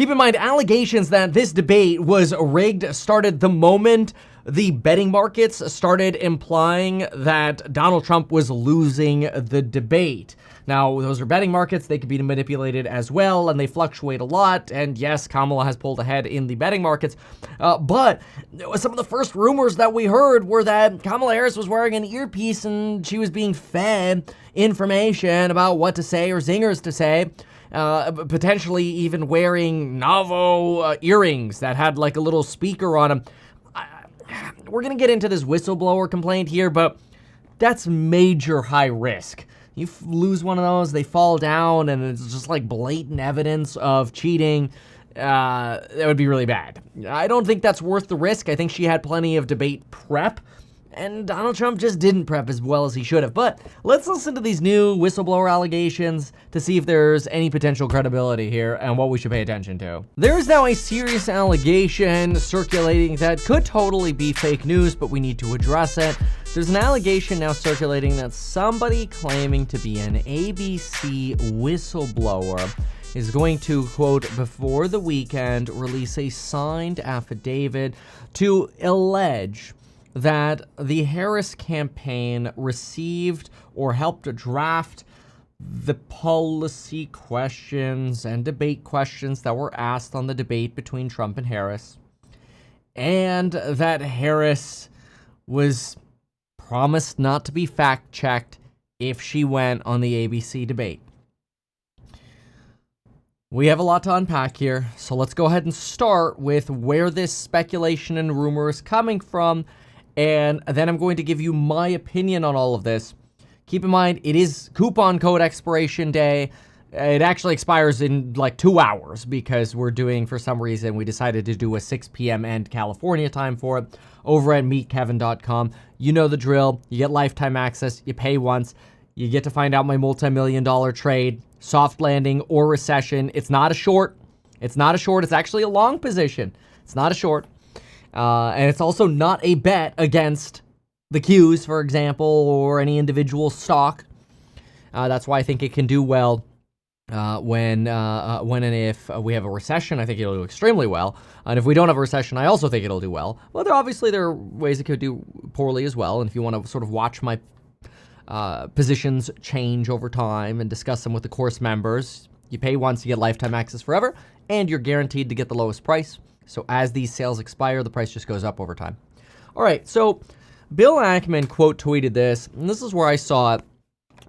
Keep in mind, allegations that this debate was rigged started the moment the betting markets started implying that Donald Trump was losing the debate. Now, those are betting markets. They could be manipulated as well, and they fluctuate a lot. And yes, Kamala has pulled ahead in the betting markets. But some of the first rumors that we heard were that Kamala Harris was wearing an earpiece and she was being fed information about what to say or zingers to say. Potentially even wearing novel earrings that had like a little speaker on them. We're going to get into this whistleblower complaint here, but that's major high risk. You lose one of those, they fall down, and it's just like blatant evidence of cheating. That would be really bad. I don't think that's worth the risk. I think she had plenty of debate prep, and Donald Trump just didn't prep as well as he should have. But let's listen to these new whistleblower allegations to see if there's any potential credibility here and what we should pay attention to. There is now a serious allegation circulating that could totally be fake news, but we need to address it. There's an allegation now circulating that somebody claiming to be an ABC whistleblower is going to, quote, before the weekend, release a signed affidavit to allege that the Harris campaign received or helped draft the policy questions and debate questions that were asked on the debate between Trump and Harris, and that Harris was promised not to be fact-checked if she went on the ABC debate. We have a lot to unpack here, so let's go ahead and start with where this speculation and rumor is coming from, and then I'm going to give you my opinion on all of this. Keep in mind, it is coupon code expiration day. It actually expires in like 2 hours because we're doing, for some reason, we decided to do a 6 p.m. end California time for it over at meetkevin.com. You know the drill. You get lifetime access. You pay once. You get to find out my multi-million-dollar trade, soft landing or recession. It's not a short. It's not a short. It's actually a long position. It's not a short. And it's also not a bet against the Qs, for example, or any individual stock. That's why I think it can do well when and if we have a recession. I think it'll do extremely well. And if we don't have a recession, I also think it'll do well. Well, there are ways it could do poorly as well. And if you want to sort of watch my positions change over time and discuss them with the course members, you pay once, you get lifetime access forever, and you're guaranteed to get the lowest price. So as these sales expire, the price just goes up over time. All right, so Bill Ackman quote tweeted this, and this is where I saw it.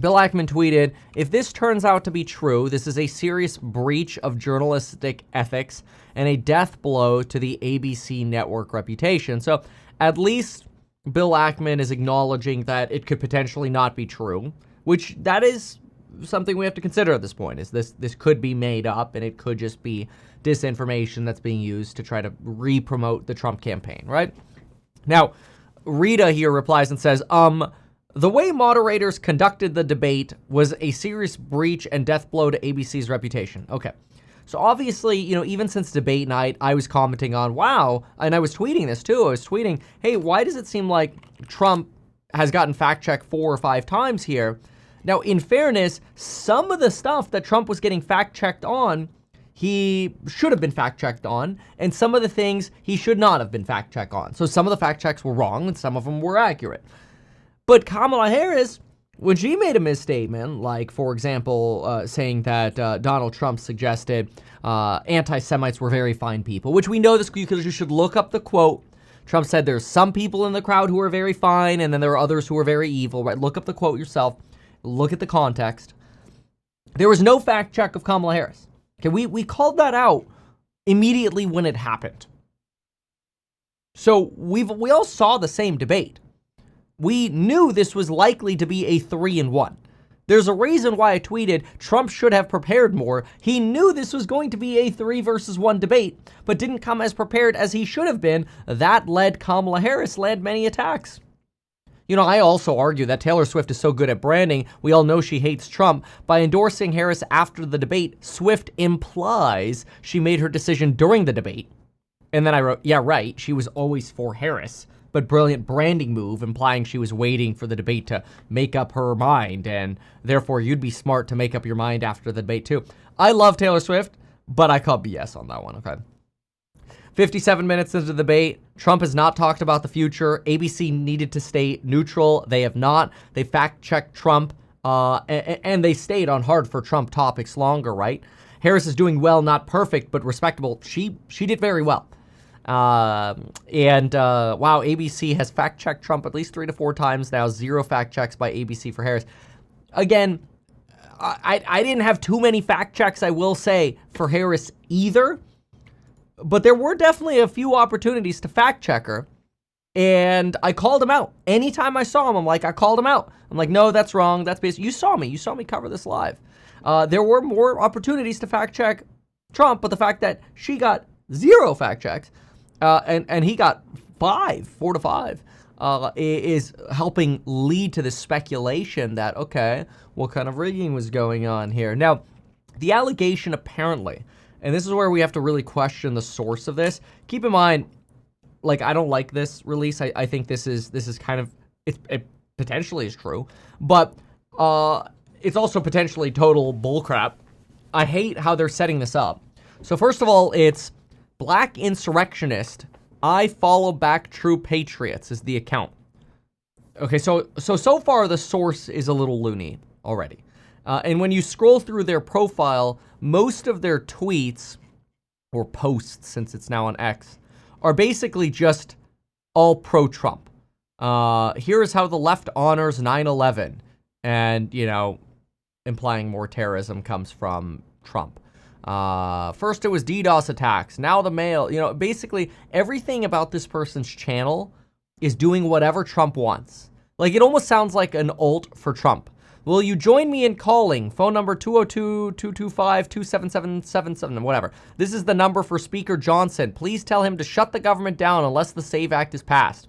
Bill Ackman tweeted, "If this turns out to be true, this is a serious breach of journalistic ethics and a death blow to the ABC network reputation." So at least Bill Ackman is acknowledging that it could potentially not be true, which that is something we have to consider at this point. Is this could be made up, and it could just be disinformation that's being used to try to re-promote the Trump campaign, right? Now, Rita here replies and says, the way moderators conducted the debate was a serious breach and death blow to ABC's reputation. Okay. So obviously, even since debate night, I was commenting on, wow, and I was tweeting this too. I was tweeting, hey, why does it seem like Trump has gotten fact-checked 4 or 5 times here? Now, in fairness, some of the stuff that Trump was getting fact-checked on, he should have been fact-checked on, and some of the things he should not have been fact-checked on. So some of the fact-checks were wrong, and some of them were accurate. But Kamala Harris, when she made a misstatement, like, for example, saying that Donald Trump suggested anti-Semites were very fine people, which we know this because you should look up the quote. Trump said there's some people in the crowd who are very fine, and then there are others who are very evil, right? Look up the quote yourself. Look at the context. There was no fact check of Kamala Harris. Okay, we called that out immediately when it happened. So we all saw the same debate. We knew this was likely to be a 3-1. There's a reason why I tweeted Trump should have prepared more. He knew this was going to be a 3-1 debate, but didn't come as prepared as he should have been. That led Kamala Harris land many attacks. I also argue that Taylor Swift is so good at branding, we all know she hates Trump. By endorsing Harris after the debate, Swift implies she made her decision during the debate. And then I wrote, yeah, right, she was always for Harris, but brilliant branding move, implying she was waiting for the debate to make up her mind, and therefore you'd be smart to make up your mind after the debate too. I love Taylor Swift, but I call BS on that one, okay? 57 minutes into the debate, Trump has not talked about the future. ABC needed to stay neutral. They have not. They fact-checked Trump, and they stayed on hard for Trump topics longer, right? Harris is doing well, not perfect, but respectable. She did very well. Wow, ABC has fact-checked Trump at least 3 to 4 times now. 0 fact-checks by ABC for Harris. Again, I didn't have too many fact-checks, I will say, for Harris either. But there were definitely a few opportunities to fact-check her. And I called him out. Anytime I saw him, I called him out. I'm like, no, that's wrong. That's basically, you saw me cover this live. There were more opportunities to fact-check Trump, but the fact that she got 0 fact-checks, and he got 4 to 5, is helping lead to the speculation that, okay, what kind of rigging was going on here? Now, the allegation apparently, and this is where we have to really question the source of this. Keep in mind, I don't like this release. I think this is kind of, it potentially is true, but it's also potentially total bullcrap. I hate how they're setting this up. So first of all, it's Black Insurrectionist. I follow back true patriots is the account. Okay, so far the source is a little loony already. And when you scroll through their profile, most of their tweets, or posts since it's now on X, are basically just all pro-Trump. Here is how the left honors 9/11, and, implying more terrorism comes from Trump. First it was DDoS attacks, now the mail. Basically everything about this person's channel is doing whatever Trump wants. It almost sounds like an alt for Trump. Will you join me in calling? Phone number 202-225-27777, whatever. This is the number for Speaker Johnson. Please tell him to shut the government down unless the SAVE Act is passed.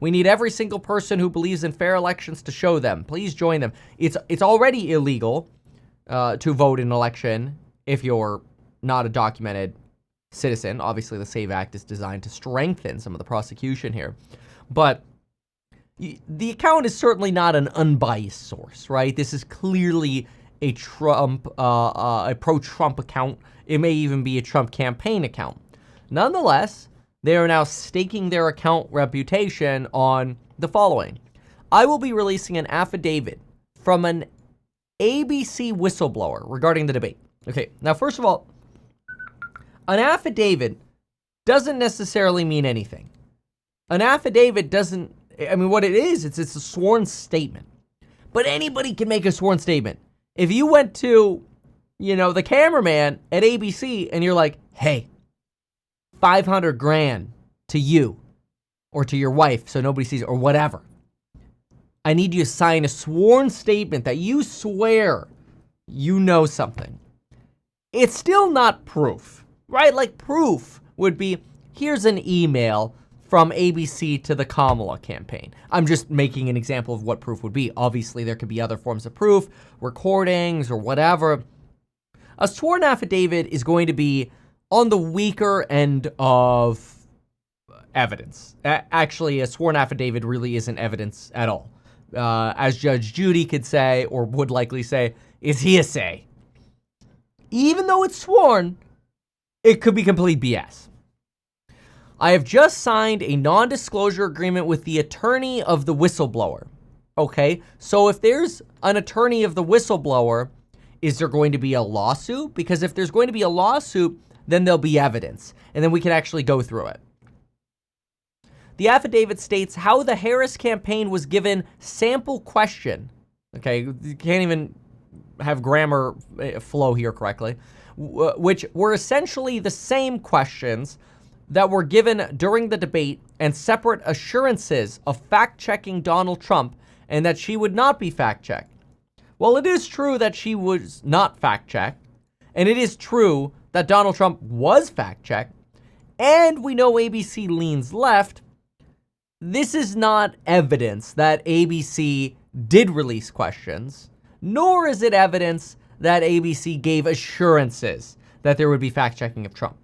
We need every single person who believes in fair elections to show them. Please join them. It's already illegal to vote in an election if you're not a documented citizen. Obviously, the SAVE Act is designed to strengthen some of the prosecution here. But the account is certainly not an unbiased source, right? This is clearly a pro-Trump account. It may even be a Trump campaign account. Nonetheless, they are now staking their account reputation on the following. I will be releasing an affidavit from an ABC whistleblower regarding the debate. Okay, now first of all, an affidavit doesn't necessarily mean anything. An affidavit doesn't, what it is, it's a sworn statement. But anybody can make a sworn statement. If you went to, the cameraman at ABC and you're like, hey, 500 grand to you or to your wife so nobody sees it or whatever. I need you to sign a sworn statement that you swear you know something. It's still not proof, right? Proof would be, here's an email from ABC to the Kamala campaign. I'm just making an example of what proof would be. Obviously, there could be other forms of proof, recordings or whatever. A sworn affidavit is going to be on the weaker end of evidence. Actually, a sworn affidavit really isn't evidence at all. As Judge Judy could say, or would likely say, is hearsay. Even though it's sworn, it could be complete BS. I have just signed a non-disclosure agreement with the attorney of the whistleblower. Okay, so if there's an attorney of the whistleblower, is there going to be a lawsuit? Because if there's going to be a lawsuit, then there'll be evidence, and then we can actually go through it. The affidavit states how the Harris campaign was given sample question. Okay, you can't even have grammar flow here correctly, which were essentially the same questions that were given during the debate and separate assurances of fact-checking Donald Trump and that she would not be fact-checked. Well, it is true that she was not fact-checked, and it is true that Donald Trump was fact-checked, and we know ABC leans left. This is not evidence that ABC did release questions, nor is it evidence that ABC gave assurances that there would be fact-checking of Trump.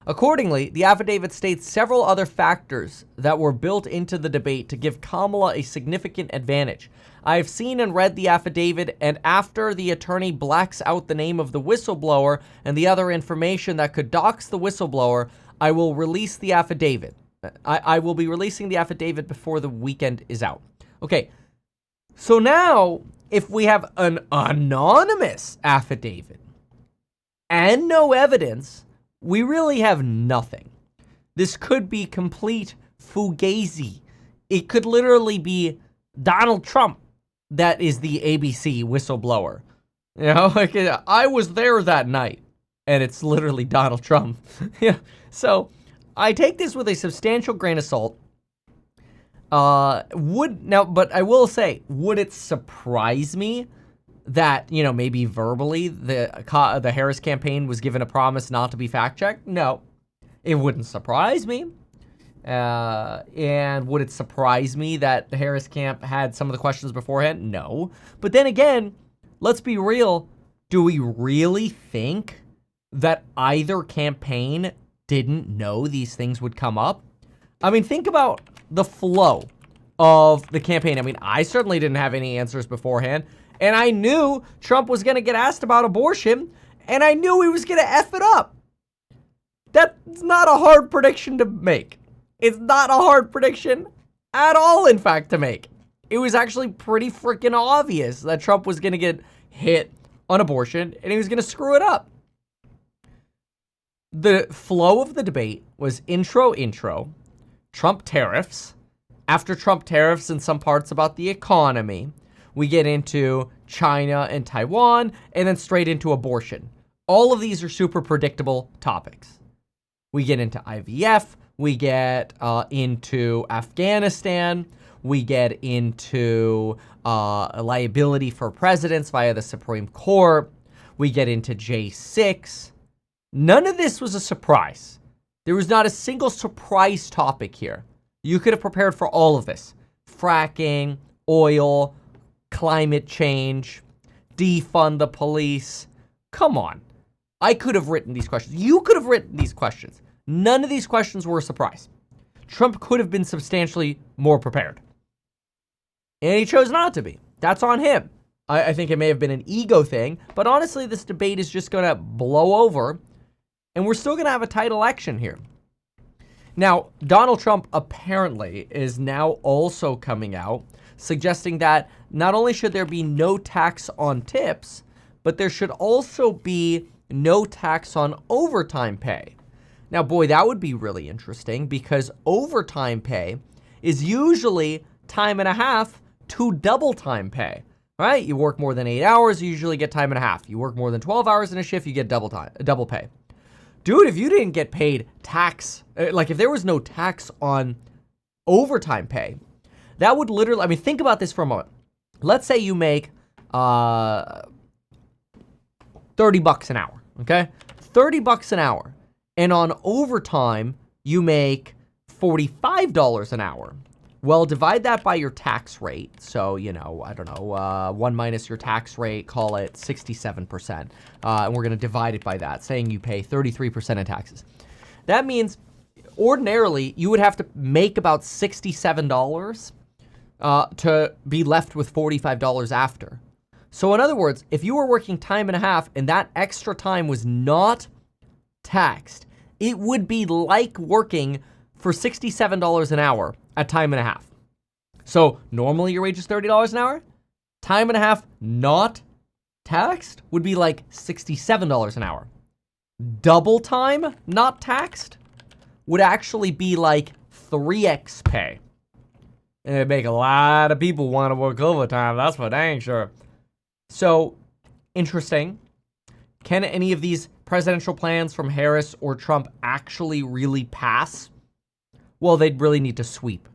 Accordingly, the affidavit states several other factors that were built into the debate to give Kamala a significant advantage. I have seen and read the affidavit, and after the attorney blacks out the name of the whistleblower and the other information that could dox the whistleblower, I will release the affidavit. I will be releasing the affidavit before the weekend is out. Okay, so now if we have an anonymous affidavit and no evidence, we really have nothing. This could be complete fugazi. It could literally be Donald Trump that is the ABC whistleblower. You know, like, I was there that night, and it's literally Donald Trump. Yeah. So I take this with a substantial grain of salt. But I will say, would it surprise me that, you know, maybe verbally the Harris campaign was given a promise not to be fact-checked? No, it wouldn't surprise me. And would it surprise me that the Harris camp had some of the questions beforehand? No. But then again, let's be real. Do we really think that either campaign didn't know these things would come up? I mean, think about the flow of the campaign. I mean, I certainly didn't have any answers beforehand. And I knew Trump was going to get asked about abortion, and I knew he was going to F it up. That's not a hard prediction to make. It's not a hard prediction at all, in fact, to make. It was actually pretty freaking obvious that Trump was going to get hit on abortion, and he was going to screw it up. The flow of the debate was intro, Trump tariffs. After Trump tariffs and some parts about the economy, we get into China and Taiwan, and then straight into abortion. All of these are super predictable topics. We get into IVF, we get into Afghanistan, we get into liability for presidents via the Supreme Court, we get into J6. None of this was a surprise. There was not a single surprise topic here. You could have prepared for all of this. Fracking, oil, climate change, defund the police. Come on. I could have written these questions. You could have written these questions. None of these questions were a surprise. Trump could have been substantially more prepared. And he chose not to be. That's on him. I think it may have been an ego thing, but honestly, this debate is just going to blow over, and we're still going to have a tight election here. Now, Donald Trump apparently is now also coming out suggesting that not only should there be no tax on tips, but there should also be no tax on overtime pay. Now, boy, that would be really interesting because overtime pay is usually time and a half to double time pay, right? You work more than 8 hours, you usually get time and a half. You work more than 12 hours in a shift, you get double pay. Dude, if you didn't get paid tax, like if there was no tax on overtime pay, that would literally, I mean, think about this for a moment. Let's say you make $30 an hour, okay? $30 an hour. And on overtime, you make $45 an hour. Well, divide that by your tax rate. So, you know, I don't know, 1 minus your tax rate, call it 67%. And we're going to divide it by that, saying you pay 33% in taxes. That means ordinarily you would have to make about $67 to be left with $45 after. So in other words, if you were working time and a half and that extra time was not taxed, it would be like working for $67 an hour at time and a half. So normally your wage is $30 an hour. Time and a half not taxed would be like $67 an hour. Double time not taxed would actually be like 3x pay. And it'd make a lot of people want to work overtime. That's for dang sure. So, interesting. Can any of these presidential plans from Harris or Trump actually really pass? Well, they'd really need to sweep.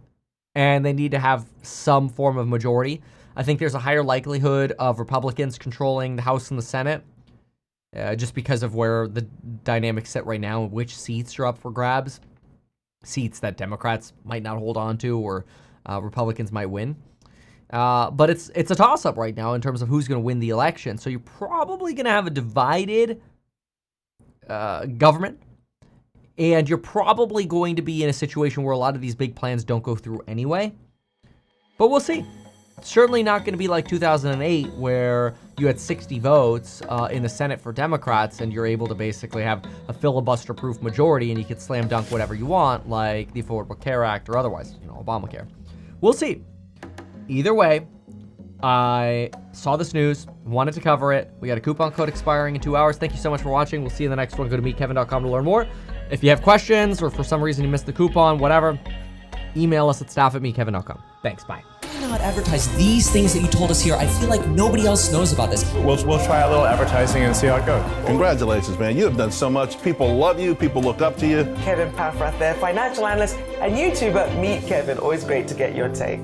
And they need to have some form of majority. I think there's a higher likelihood of Republicans controlling the House and the Senate. Just because of where the dynamics sit right now, which seats are up for grabs. Seats that Democrats might not hold on to or Republicans might win. But it's a toss-up right now in terms of who's going to win the election. So you're probably going to have a divided government. And you're probably going to be in a situation where a lot of these big plans don't go through anyway. But we'll see. Certainly not going to be like 2008 where you had 60 votes in the Senate for Democrats and you're able to basically have a filibuster-proof majority and you could slam dunk whatever you want, like the Affordable Care Act or otherwise, Obamacare. We'll see. Either way, I saw this news, wanted to cover it. We got a coupon code expiring in 2 hours. Thank you so much for watching. We'll see you in the next one. Go to meetkevin.com to learn more. If you have questions or for some reason you missed the coupon, whatever, email us at staff@meetkevin.com. Thanks, bye. Why not advertise these things that you told us here? I feel like nobody else knows about this. We'll try a little advertising and see how it goes. Congratulations, man. You have done so much. People love you. People look up to you. Kevin Paffrath there, financial analyst and YouTuber. Meet Kevin. Always great to get your take.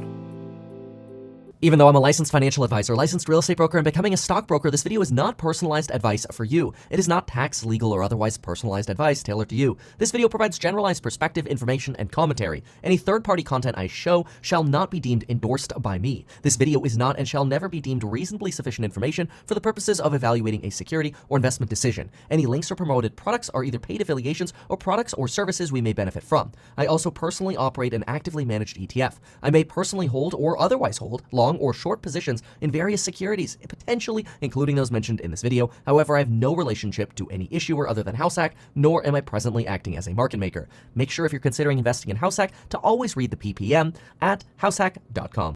Even though I'm a licensed financial advisor, licensed real estate broker, and becoming a stockbroker, this video is not personalized advice for you. It is not tax, legal, or otherwise personalized advice tailored to you. This video provides generalized perspective, information, and commentary. Any third-party content I show shall not be deemed endorsed by me. This video is not and shall never be deemed reasonably sufficient information for the purposes of evaluating a security or investment decision. Any links or promoted products are either paid affiliations or products or services we may benefit from. I also personally operate an actively managed ETF. I may personally hold or otherwise hold long or short positions in various securities, potentially including those mentioned in this video. However, I have no relationship to any issuer other than HouseHack, nor am I presently acting as a market maker. Make sure if you're considering investing in HouseHack to always read the PPM at househack.com.